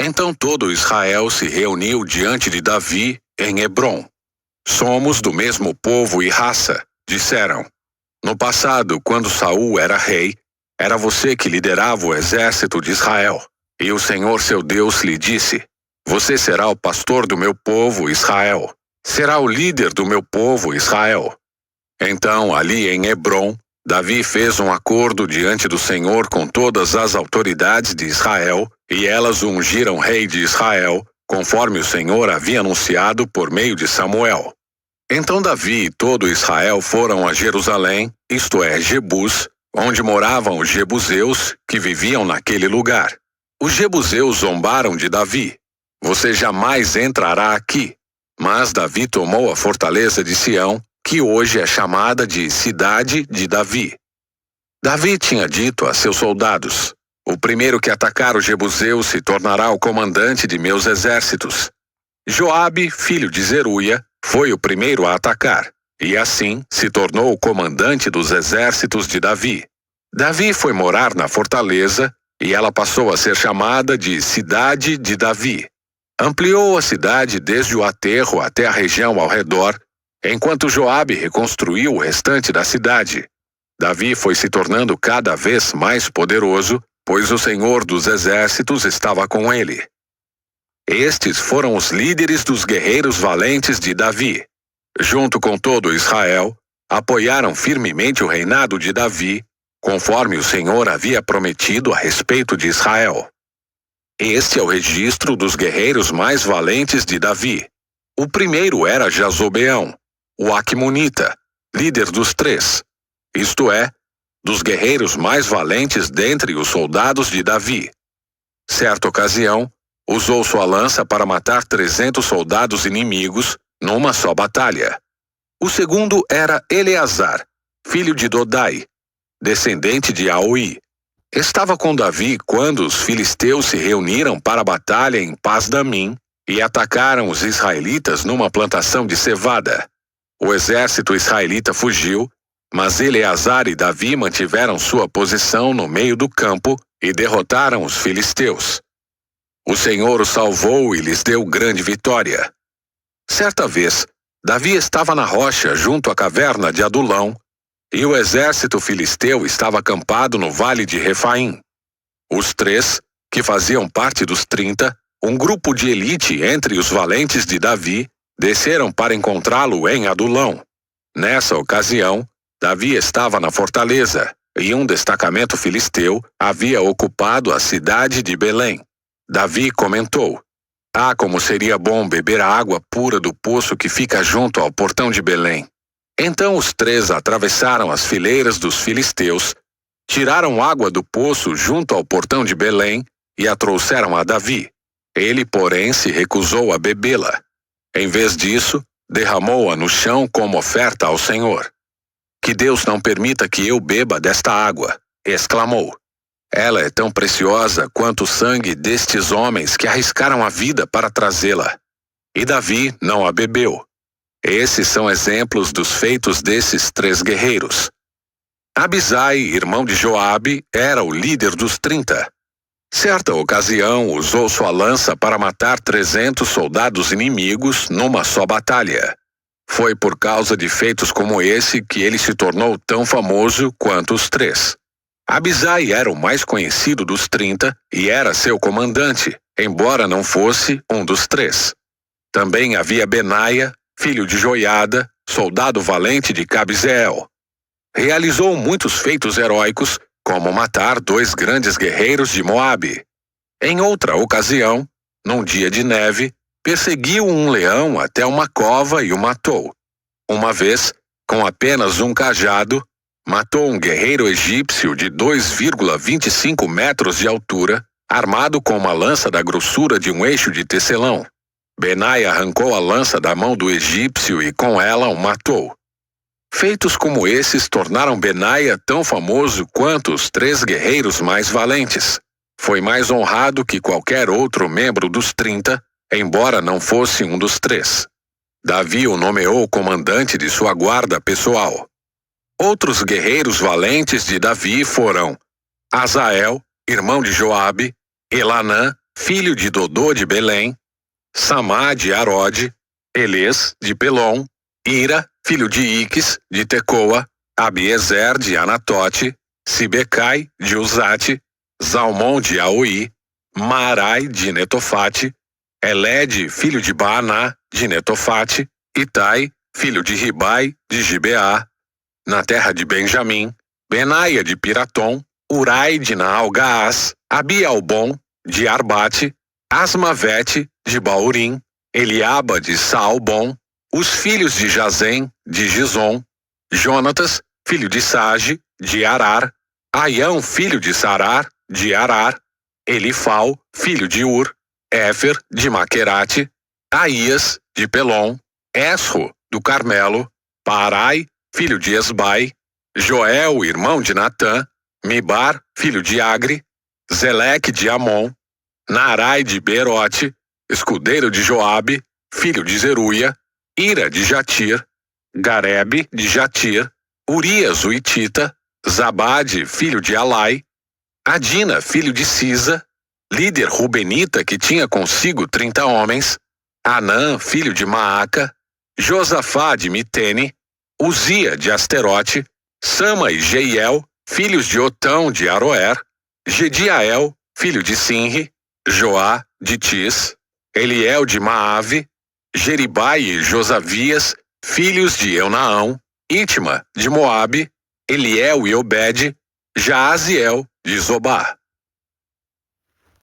Então todo Israel se reuniu diante de Davi em Hebrom. Somos do mesmo povo e raça, disseram. No passado, quando Saul era rei, era você que liderava o exército de Israel. E o Senhor seu Deus lhe disse: você será o pastor do meu povo Israel. Será o líder do meu povo Israel. Então, ali em Hebrom, Davi fez um acordo diante do Senhor com todas as autoridades de Israel, e elas o ungiram rei de Israel, conforme o Senhor havia anunciado por meio de Samuel. Então Davi e todo Israel foram a Jerusalém, isto é, Jebus, onde moravam os jebuseus que viviam naquele lugar. Os jebuseus zombaram de Davi. Você jamais entrará aqui. Mas Davi tomou a fortaleza de Sião, que hoje é chamada de Cidade de Davi. Davi tinha dito a seus soldados: o primeiro que atacar os jebuseus se tornará o comandante de meus exércitos. Joabe, filho de Zeruia, foi o primeiro a atacar, e assim se tornou o comandante dos exércitos de Davi. Davi foi morar na fortaleza, e ela passou a ser chamada de Cidade de Davi. Ampliou a cidade desde o aterro até a região ao redor, enquanto Joabe reconstruiu o restante da cidade. Davi foi se tornando cada vez mais poderoso, pois o Senhor dos Exércitos estava com ele. Estes foram os líderes dos guerreiros valentes de Davi. Junto com todo Israel, apoiaram firmemente o reinado de Davi, conforme o Senhor havia prometido a respeito de Israel. Este é o registro dos guerreiros mais valentes de Davi. O primeiro era Jazobeão, o Aquemonita, líder dos 3, isto é, dos guerreiros mais valentes dentre os soldados de Davi. Certa ocasião, usou sua lança para matar 300 soldados inimigos numa só batalha. O segundo era Eleazar, filho de Dodai, descendente de Aui. Estava com Davi quando os filisteus se reuniram para a batalha em Pas-damim e atacaram os israelitas numa plantação de cevada. O exército israelita fugiu, mas Eleazar e Davi mantiveram sua posição no meio do campo e derrotaram os filisteus. O Senhor os salvou e lhes deu grande vitória. Certa vez, Davi estava na rocha junto à caverna de Adulão, e o exército filisteu estava acampado no vale de Refaim. Os 3, que faziam parte dos 30, um grupo de elite entre os valentes de Davi, desceram para encontrá-lo em Adulão. Nessa ocasião, Davi estava na fortaleza, e um destacamento filisteu havia ocupado a cidade de Belém. Davi comentou: ah, como seria bom beber a água pura do poço que fica junto ao portão de Belém. Então os 3 atravessaram as fileiras dos filisteus, tiraram água do poço junto ao portão de Belém e a trouxeram a Davi. Ele, porém, se recusou a bebê-la. Em vez disso, derramou-a no chão como oferta ao Senhor. Que Deus não permita que eu beba desta água, exclamou. Ela é tão preciosa quanto o sangue destes homens que arriscaram a vida para trazê-la. E Davi não a bebeu. Esses são exemplos dos feitos desses 3 guerreiros. Abisai, irmão de Joabe, era o líder dos 30. Certa ocasião, usou sua lança para matar 300 soldados inimigos numa só batalha. Foi por causa de feitos como esse que ele se tornou tão famoso quanto os 3. Abisai era o mais conhecido dos 30 e era seu comandante, embora não fosse um dos 3. Também havia Benaia, filho de Joiada, soldado valente de Cabzeel. Realizou muitos feitos heróicos, como matar 2 grandes guerreiros de Moabe. Em outra ocasião, num dia de neve, perseguiu um leão até uma cova e o matou. Uma vez, com apenas um cajado, matou um guerreiro egípcio de 2,25 metros de altura, armado com uma lança da grossura de um eixo de tecelão. Benaia arrancou a lança da mão do egípcio e com ela o matou. Feitos como esses tornaram Benaia tão famoso quanto os 3 guerreiros mais valentes. Foi mais honrado que qualquer outro membro dos 30, embora não fosse um dos 3. Davi o nomeou comandante de sua guarda pessoal. Outros guerreiros valentes de Davi foram Azael, irmão de Joabe, Elanã, filho de Dodô de Belém, Samá de Arode, Elês de Pelom, Ira, filho de Iques de Tecoa, Abiezer de Anatote, Sibecai de Uzate, Zalmon de Aoi, Maarai de Netofate, Elede, filho de Baaná de Netofate, Itai, filho de Ribai de Gibeá, na terra de Benjamim, Benaia de Piratom, Urai de Naalgaás, Abialbon de Arbate, Asmavete de Baurim, Eliaba de Saalbon, os filhos de Jazem de Gizom, Jonatas, filho de Sage de Arar, Aião, filho de Sarar de Arar, Elifal, filho de Ur, Éfer de Maquerate, Aías de Pelom, Esro do Carmelo, Parai, filho de Esbai, Joel, irmão de Natã, Mibar, filho de Agre, Zeleque de Amon, Narai de Beerote, escudeiro de Joabe, filho de Zeruia, Ira de Jatir, Garebe de Jatir, Urias o Itita, Zabade, filho de Alai, Adina, filho de Sisa, líder rubenita que tinha consigo 30 homens, Anã, filho de Maaca, Josafá de Mitene, Uzia de Asterote, Sama e Jeiel, filhos de Otão de Aroer, Gediael, filho de Sinri, Joá de Tis, Eliel de Maave, Jeribai e Josavias, filhos de Eunaão, Itma de Moabe, Eliel e Obed, Jaaziel de Zobá.